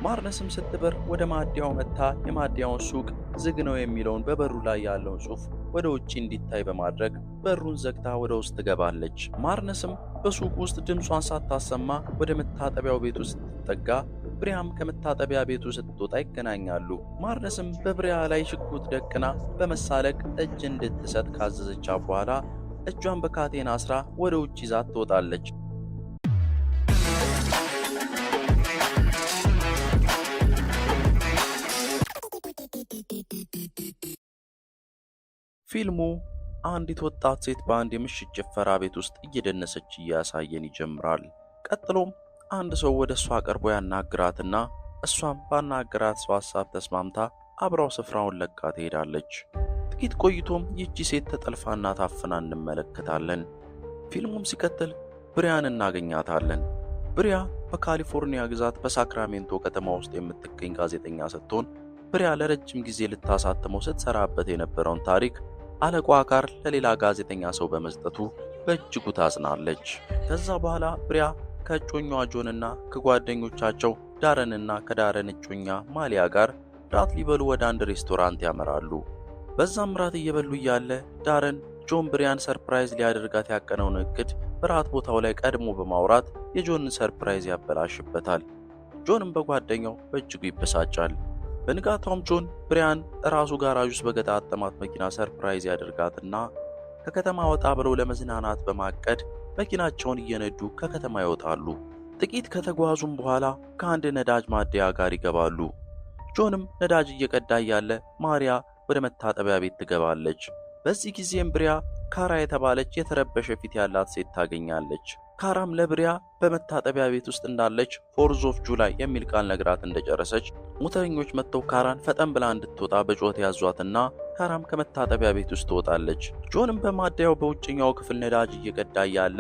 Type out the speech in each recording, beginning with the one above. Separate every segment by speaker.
Speaker 1: ማርነስም ስትበር ወደ ማዲያው መታ የማዲያውን ሱቅ ዝግ ነው የሚለውን በበሩ ላይ ያለውን ጽሑፍ ወደ ውጪ እንዲታይ በማድረግ በሩን ዘግታ ወደ ውስጥ ትገባለች። ማርነስም በሱቅ ውስጥ ድምጿን ሳታሰማ ወደ መታጠቢያው ቤቱ ስትጠጋ ብሪያም ከመታጠቢያ ቤቱ ስትወጣ ይገናኛሉ። ማርነስም በብሪያ ላይ ሽጉጥ ደቅና በመሳለቅ እጅ እንድትሰጥ ካዘዘቻት በኋላ እጇን በካቴና አስራ ወደ ውጭ ይዛት ትወጣለች። ፊልሙ አንዲት ወጣት ሴት በአንድ የምሽት ጭፈራ ቤት ውስጥ እየደነሰች እያሳየን ይጀምራል። ቀጥሎም አንድ ሰው ወደ እሷ ቀርቦ ያናግራትና እሷም ባናገራት ሰው ሐሳብ ተስማምታ አብራው ስፍራውን ለቃ ትሄዳለች። ጥቂት ቆይቶም ይህቺ ሴት ተጠልፋና ታፍና እንመለከታለን። ፊልሙም ሲቀጥል ብሪያን እናገኛታለን። ብሪያ በካሊፎርኒያ ግዛት በሳክራሜንቶ ከተማ ውስጥ የምትገኝ ጋዜጠኛ ስትሆን ብሪያ ለረጅም ጊዜ ልታሳትመው ስትሰራበት የነበረውን ታሪክ አለቋ ጋር ለሌላ ጋዜጠኛ ሰው በመስጠቱ በእጅጉ ታዝናለች። ከዛ በኋላ ብሪያ ከእጮኛዋ ጆንና ከጓደኞቻቸው ዳረንና ከዳረን እጮኛ ማሊያ ጋር ራት ሊበሉ ወደ አንድ ሬስቶራንት ያመራሉ። በዛም ራት እየበሉ እያለ ዳረን ጆን ብሪያን ሰርፕራይዝ ሊያደርጋት ያቀነውን እቅድ በራት ቦታው ላይ ቀድሞ በማውራት የጆንን ሰርፕራይዝ ያበላሽበታል። ጆንም በጓደኛው በእጅጉ ይበሳጫል። በንጋታውም ጆን ብሪያን ራሱ ጋራዥ ውስጥ በገጣጠማት መኪና ሰርፕራይዝ ያደርጋትና ከከተማ ወጣ ብለው ለመዝናናት በማቀድ መኪናቸውን እየነዱ ከከተማ ይወጣሉ። ጥቂት ከተጓዙም በኋላ ከአንድ ነዳጅ ማደያ ጋር ይገባሉ። ጆንም ነዳጅ እየቀዳ እያለ ማሪያ ወደ መታጠቢያ ቤት ትገባለች። በዚህ ጊዜም ብሪያ ካራ የተባለች የተረበሸ ፊት ያላት ሴት ታገኛለች። ካራም ለብሪያ በመታጠቢያ ቤት ውስጥ እንዳለች ፎርዝ ኦፍ ጁላይ የሚል ቃል ነግራት እንደጨረሰች ሞተረኞች መጥተው ካራን ፈጠን ብላ እንድትወጣ በጩኸት ያዟትና ካራም ከመታጠቢያ ቤት ውስጥ ትወጣለች። ጆንም በማደያው በውጭኛው ክፍል ነዳጅ እየቀዳ እያለ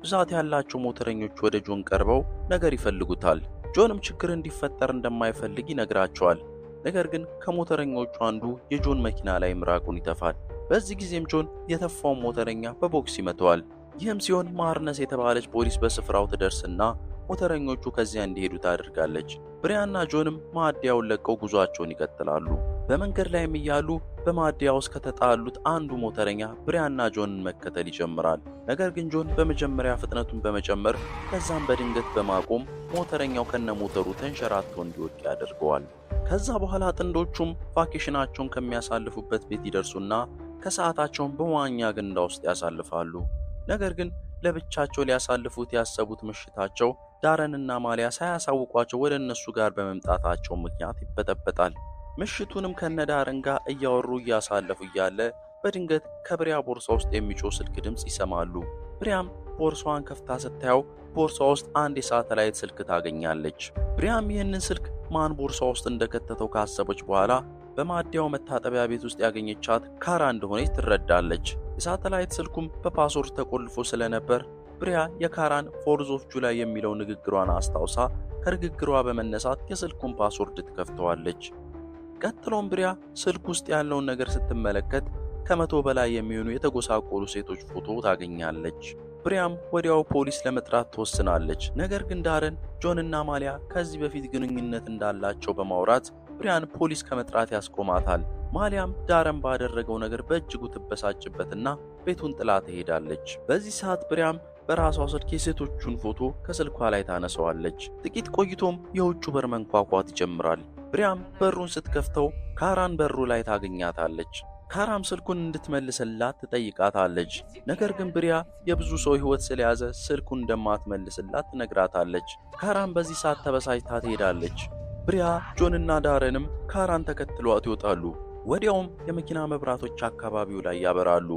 Speaker 1: ብዛት ያላቸው ሞተረኞች ወደ ጆን ቀርበው ነገር ይፈልጉታል። ጆንም ችግር እንዲፈጠር እንደማይፈልግ ይነግራቸዋል። ነገር ግን ከሞተረኞቹ አንዱ የጆን መኪና ላይ ምራቁን ይተፋል። በዚህ ጊዜም ጆን የተፋውን ሞተረኛ በቦክስ ይመተዋል። ይህም ሲሆን ማርነስ የተባለች ፖሊስ በስፍራው ትደርስና ሞተረኞቹ ከዚያ እንዲሄዱ ታደርጋለች። ብሪያና ጆንም ማደያውን ለቀው ጉዟቸውን ይቀጥላሉ። በመንገድ ላይም እያሉ በማደያ ውስጥ ከተጣሉት አንዱ ሞተረኛ ብሪያና ጆንን መከተል ይጀምራል። ነገር ግን ጆን በመጀመሪያ ፍጥነቱን በመጨመር ከዛም በድንገት በማቆም ሞተረኛው ከነሞተሩ ተንሸራቶ እንዲወድቅ ያደርገዋል። ከዛ በኋላ ጥንዶቹም ቫኬሽናቸውን ከሚያሳልፉበት ቤት ይደርሱና ከሰዓታቸውን በመዋኛ ገንዳ ውስጥ ያሳልፋሉ። ነገር ግን ለብቻቸው ሊያሳልፉት ያሰቡት ምሽታቸው ዳረንና ማሊያ ሳያሳውቋቸው ወደ እነሱ ጋር በመምጣታቸው ምክንያት ይበጠበጣል። ምሽቱንም ከነዳረን ጋር እያወሩ እያሳለፉ እያለ በድንገት ከብሪያ ቦርሳ ውስጥ የሚጮህ ስልክ ድምፅ ይሰማሉ። ብሪያም ቦርሳዋን ከፍታ ስታየው ቦርሳ ውስጥ አንድ የሳተላይት ስልክ ታገኛለች። ብሪያም ይህንን ስልክ ማን ቦርሳ ውስጥ እንደከተተው ካሰበች በኋላ በማደያው መታጠቢያ ቤት ውስጥ ያገኘቻት ካራ እንደሆነች ትረዳለች። የሳተላይት ስልኩም በፓስወርድ ተቆልፎ ስለነበር ብሪያ የካራን ፎርዝ ኦፍ ጁላይ የሚለው ንግግሯን አስታውሳ ከንግግሯ በመነሳት የስልኩን ፓስወርድ ትከፍተዋለች። ቀጥሎም ብሪያ ስልክ ውስጥ ያለውን ነገር ስትመለከት ከ100 በላይ የሚሆኑ የተጎሳቆሉ ሴቶች ፎቶ ታገኛለች። ብሪያም ወዲያው ፖሊስ ለመጥራት ትወስናለች። ነገር ግን ዳረን ጆንና ማሊያ ከዚህ በፊት ግንኙነት እንዳላቸው በማውራት ብሪያን ፖሊስ ከመጥራት ያስቆማታል። ማሊያም ዳረን ባደረገው ነገር በእጅጉ ትበሳጭበትና ቤቱን ጥላ ትሄዳለች። በዚህ ሰዓት ብሪያም በራሷ ስልክ የሴቶቹን ፎቶ ከስልኳ ላይ ታነሳዋለች። ጥቂት ቆይቶም የውጩ በር መንኳኳት ይጀምራል። ብሪያም በሩን ስትከፍተው ካራን በሩ ላይ ታገኛታለች። ካራም ስልኩን እንድትመልስላት ትጠይቃታለች። ነገር ግን ብሪያ የብዙ ሰው ሕይወት ስለያዘ ስልኩን እንደማትመልስላት ትነግራታለች። ካራም በዚህ ሰዓት ተበሳጭታ ትሄዳለች። ብሪያ ጆንና ዳረንም ካራን ተከትሏት ይወጣሉ። ወዲያውም የመኪና መብራቶች አካባቢው ላይ ያበራሉ።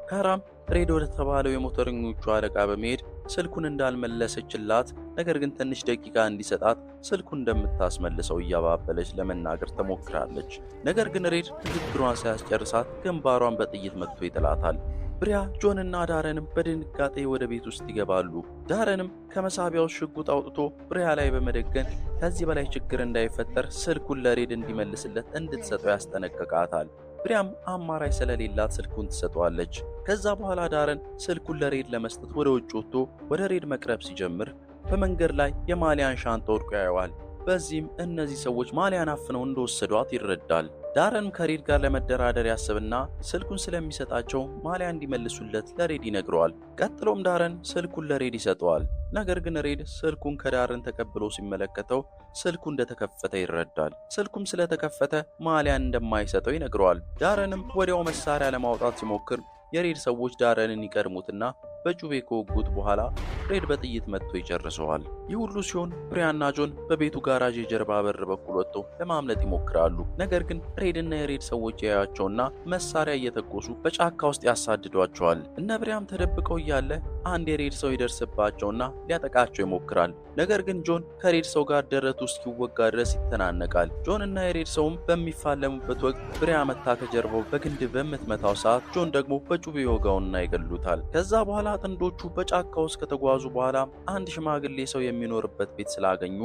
Speaker 1: ካራም ሬድ ወደ ተባለው የሞተረኞቹ አለቃ በመሄድ ስልኩን እንዳልመለሰችላት ነገር ግን ትንሽ ደቂቃ እንዲሰጣት ስልኩን እንደምታስመልሰው እያባበለች ለመናገር ተሞክራለች። ነገር ግን ሬድ ንግግሯን ሳያስጨርሳት ግንባሯን በጥይት መትቶ ይጥላታል። ብሪያ ጆንና ዳረንም በድንጋጤ ወደ ቤት ውስጥ ይገባሉ። ዳረንም ከመሳቢያው ሽጉጥ አውጥቶ ብሪያ ላይ በመደገን ከዚህ በላይ ችግር እንዳይፈጠር ስልኩን ለሬድ እንዲመልስለት እንድትሰጠው ያስጠነቅቃታል። ብሪያም አማራጭ ስለሌላት ስልኩን ትሰጠዋለች። ከዛ በኋላ ዳረን ስልኩን ለሬድ ለመስጠት ወደ ውጭ ወጥቶ ወደ ሬድ መቅረብ ሲጀምር በመንገድ ላይ የማሊያን ሻንጣ ወድቆ ያየዋል። በዚህም እነዚህ ሰዎች ማሊያን አፍነው እንደወሰዷት ይረዳል። ዳረን ከሬድ ጋር ለመደራደር ያስብና ስልኩን ስለሚሰጣቸው ማሊያ እንዲመልሱለት ለሬድ ይነግረዋል። ቀጥሎም ዳረን ስልኩን ለሬድ ይሰጠዋል። ነገር ግን ሬድ ስልኩን ከዳረን ተቀብሎ ሲመለከተው ስልኩ እንደተከፈተ ይረዳል። ስልኩም ስለተከፈተ ማሊያን እንደማይሰጠው ይነግረዋል። ዳረንም ወዲያው መሳሪያ ለማውጣት ሲሞክር የሬድ ሰዎች ዳረንን ይቀድሙትና በጩቤ ከወጉት በኋላ ሬድ በጥይት መጥቶ ይጨርሰዋል። ይህ ሁሉ ሲሆን ብሪያና ጆን በቤቱ ጋራዥ የጀርባ በር በኩል ወጥተው ለማምለጥ ይሞክራሉ። ነገር ግን ሬድና የሬድ ሰዎች ያያቸውና መሳሪያ እየተኮሱ በጫካ ውስጥ ያሳድዷቸዋል። እነ ብሪያም ተደብቀው እያለ አንድ የሬድ ሰው ይደርስባቸውና ሊያጠቃቸው ይሞክራል። ነገር ግን ጆን ከሬድ ሰው ጋር ደረቱ እስኪወጋ ድረስ ይተናነቃል። ጆን እና የሬድ ሰውም በሚፋለሙበት ወቅት ብሪያ መታ ከጀርባው በግንድ በምትመታው ሰዓት ጆን ደግሞ በጩቤ ይወጋውና ይገሉታል። ከዛ በኋላ ጥንዶቹ በጫካ ውስጥ ከተጓዙ በኋላ አንድ ሽማግሌ ሰው የሚኖርበት ቤት ስላገኙ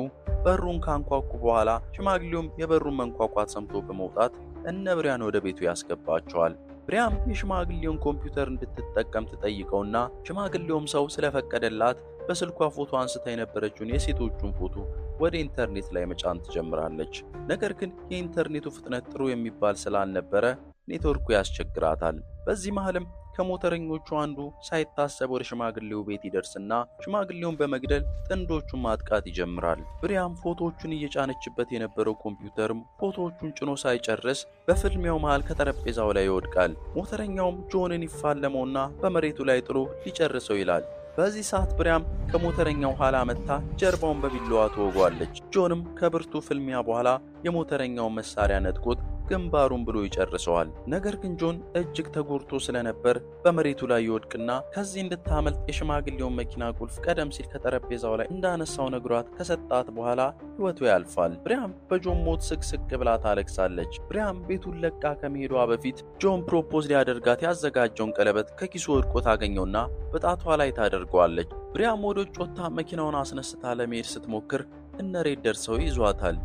Speaker 1: በሩን ካንኳኩ በኋላ ሽማግሌውም የበሩን መንኳኳት ሰምቶ በመውጣት እነ ብሪያን ወደ ቤቱ ያስገባቸዋል። ብሪያም የሽማግሌውን ኮምፒውተር እንድትጠቀም ትጠይቀውና ሽማግሌውም ሰው ስለፈቀደላት በስልኳ ፎቶ አንስታ የነበረችውን የሴቶቹን ፎቶ ወደ ኢንተርኔት ላይ መጫን ትጀምራለች። ነገር ግን የኢንተርኔቱ ፍጥነት ጥሩ የሚባል ስላልነበረ ኔትወርኩ ያስቸግራታል። በዚህ መሃልም ከሞተረኞቹ አንዱ ሳይታሰብ ወደ ሽማግሌው ቤት ይደርስና ሽማግሌውን በመግደል ጥንዶቹን ማጥቃት ይጀምራል። ብሪያም ፎቶዎቹን እየጫነችበት የነበረው ኮምፒውተርም ፎቶዎቹን ጭኖ ሳይጨርስ በፍልሚያው መሃል ከጠረጴዛው ላይ ይወድቃል። ሞተረኛውም ጆንን ይፋለመውና በመሬቱ ላይ ጥሎ ሊጨርሰው ይላል። በዚህ ሰዓት ብሪያም ከሞተረኛው ኋላ መታ ጀርባውን በቢላዋ ትወጓለች። ጆንም ከብርቱ ፍልሚያ በኋላ የሞተረኛውን መሳሪያ ነጥቆት ግንባሩን ብሎ ይጨርሰዋል። ነገር ግን ጆን እጅግ ተጎድቶ ስለነበር በመሬቱ ላይ ይወድቅና ከዚህ እንድታመልጥ የሽማግሌውን መኪና ቁልፍ ቀደም ሲል ከጠረጴዛው ላይ እንዳነሳው ነግሯት ከሰጣት በኋላ ሕይወቱ ያልፋል። ብሪያም በጆን ሞት ስቅስቅ ብላ ታለቅሳለች። ብሪያም ቤቱን ለቃ ከመሄዷ በፊት ጆን ፕሮፖዝ ሊያደርጋት ያዘጋጀውን ቀለበት ከኪሱ ወድቆ ታገኘውና በጣቷ ላይ ታደርገዋለች። ብሪያም ወደ ውጭ ወጥታ መኪናውን አስነስታ ለመሄድ ስትሞክር እነ ሬድ ደርሰው ይዟታል።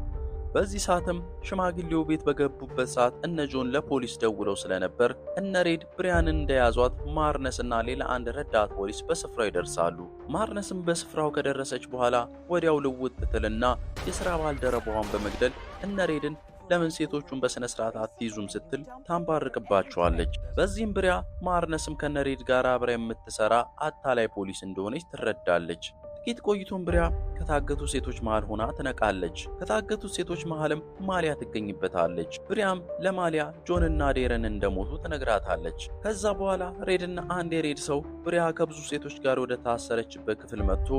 Speaker 1: በዚህ ሰዓትም ሽማግሌው ቤት በገቡበት ሰዓት እነ ጆን ለፖሊስ ደውለው ስለነበር እነ ሬድ ብሪያንን እንደያዟት ማርነስና ሌላ አንድ ረዳት ፖሊስ በስፍራው ይደርሳሉ። ማርነስም በስፍራው ከደረሰች በኋላ ወዲያው ልውጥ ትልና የሥራ ባልደረባዋን በመግደል እነ ሬድን ለምን ሴቶቹን በስነ ስርዓት አትይዙም ስትል ታንባርቅባቸዋለች። በዚህም ብሪያ ማርነስም ከነሬድ ጋር አብራ የምትሰራ አታላይ ፖሊስ እንደሆነች ትረዳለች። ጥቂት ቆይቶም ብሪያ ከታገቱ ሴቶች መሃል ሆና ትነቃለች። ከታገቱት ሴቶች መሃልም ማሊያ ትገኝበታለች። ብሪያም ለማሊያ ጆንና ዴረን እንደሞቱ ትነግራታለች። ከዛ በኋላ ሬድና አንድ የሬድ ሰው ብሪያ ከብዙ ሴቶች ጋር ወደ ታሰረችበት ክፍል መጥቶ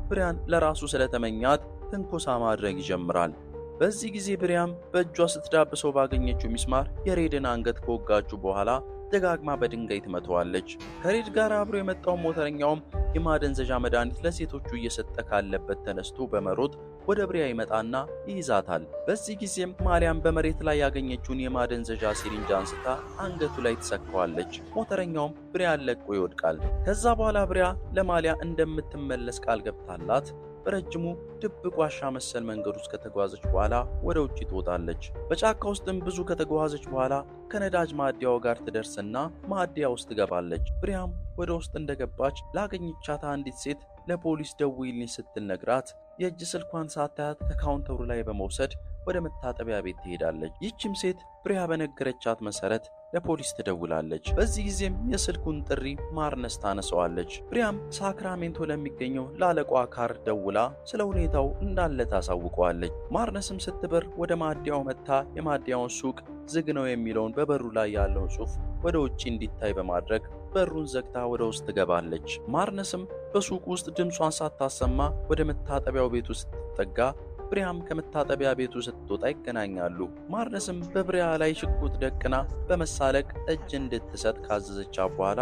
Speaker 1: ብሪያን ለራሱ ስለተመኛት ትንኮሳ ማድረግ ይጀምራል። በዚህ ጊዜ ብሪያም በእጇ ስትዳብሰው ባገኘችው ሚስማር የሬድን አንገት ከወጋችሁ በኋላ ደጋግማ በድንጋይ ትመተዋለች። ከሬድ ጋር አብሮ የመጣው ሞተረኛውም የማደንዘዣ መድኃኒት ለሴቶቹ እየሰጠ ካለበት ተነስቶ በመሮጥ ወደ ብሪያ ይመጣና ይይዛታል። በዚህ ጊዜም ማሊያም በመሬት ላይ ያገኘችውን የማደንዘዣ ሲሪንጅ አንስታ አንገቱ ላይ ትሰካዋለች። ሞተረኛውም ብሪያን ለቆ ይወድቃል። ከዛ በኋላ ብሪያ ለማሊያ እንደምትመለስ ቃል ገብታላት በረጅሙ ድብቅ ዋሻ መሰል መንገድ ውስጥ ከተጓዘች በኋላ ወደ ውጪ ትወጣለች። በጫካ ውስጥም ብዙ ከተጓዘች በኋላ ከነዳጅ ማደያው ጋር ትደርስና ማደያ ውስጥ ትገባለች። ብሪያም ወደ ውስጥ እንደገባች ላገኘቻት አንዲት ሴት ለፖሊስ ደውይልኝ ስትል ነግራት የእጅ ስልኳን ሳታያት ከካውንተሩ ላይ በመውሰድ ወደ መታጠቢያ ቤት ትሄዳለች። ይህችም ሴት ብሪያ በነገረቻት መሰረት ለፖሊስ ትደውላለች። በዚህ ጊዜም የስልኩን ጥሪ ማርነስ ታነሳዋለች። ብሪያም ሳክራሜንቶ ለሚገኘው ለአለቋ ካር ደውላ ስለ ሁኔታው እንዳለ ታሳውቀዋለች። ማርነስም ስትበር ወደ ማደያው መጥታ የማደያውን ሱቅ ዝግ ነው የሚለውን በበሩ ላይ ያለውን ጽሑፍ ወደ ውጪ እንዲታይ በማድረግ በሩን ዘግታ ወደ ውስጥ ትገባለች። ማርነስም በሱቁ ውስጥ ድምጿን ሳታሰማ ወደ መታጠቢያው ቤቱ ስትጠጋ ብሪያም ከመታጠቢያ ቤቱ ስትወጣ ይገናኛሉ። ማርነስም በብሪያ ላይ ሽጉጥ ደቅና በመሳለቅ እጅ እንድትሰጥ ካዘዘቻት በኋላ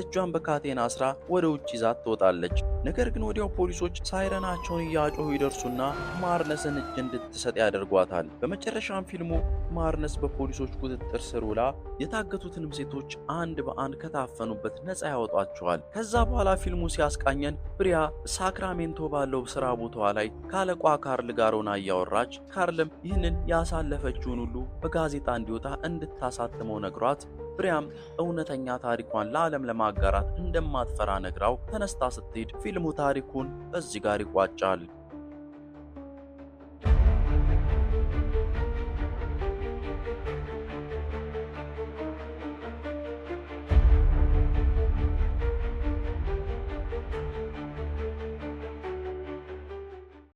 Speaker 1: እጇን በካቴና አስራ ወደ ውጭ ይዛት ትወጣለች። ነገር ግን ወዲያው ፖሊሶች ሳይረናቸውን እያጮሁ ይደርሱና ማርነስን እጅ እንድትሰጥ ያደርጓታል። በመጨረሻም ፊልሙ ማርነስ በፖሊሶች ቁጥጥር ስር ውላ የታገቱትንም ሴቶች አንድ በአንድ ከታፈኑበት ነፃ ያወጧቸዋል። ከዛ በኋላ ፊልሙ ሲያስቃኘን ብሪያ ሳክራሜንቶ ባለው ስራ ቦታዋ ላይ ካለቋ ካርል ጋር ሆና እያወራች ካርልም ይህንን ያሳለፈችውን ሁሉ በጋዜጣ እንዲወጣ እንድታሳትመው ነግሯት ብሪያም እውነተኛ ታሪኳን ለዓለም ለማጋራት እንደማትፈራ ነግራው ተነስታ ስትሄድ ፊልሙ ታሪኩን እዚህ ጋር ይቋጫል።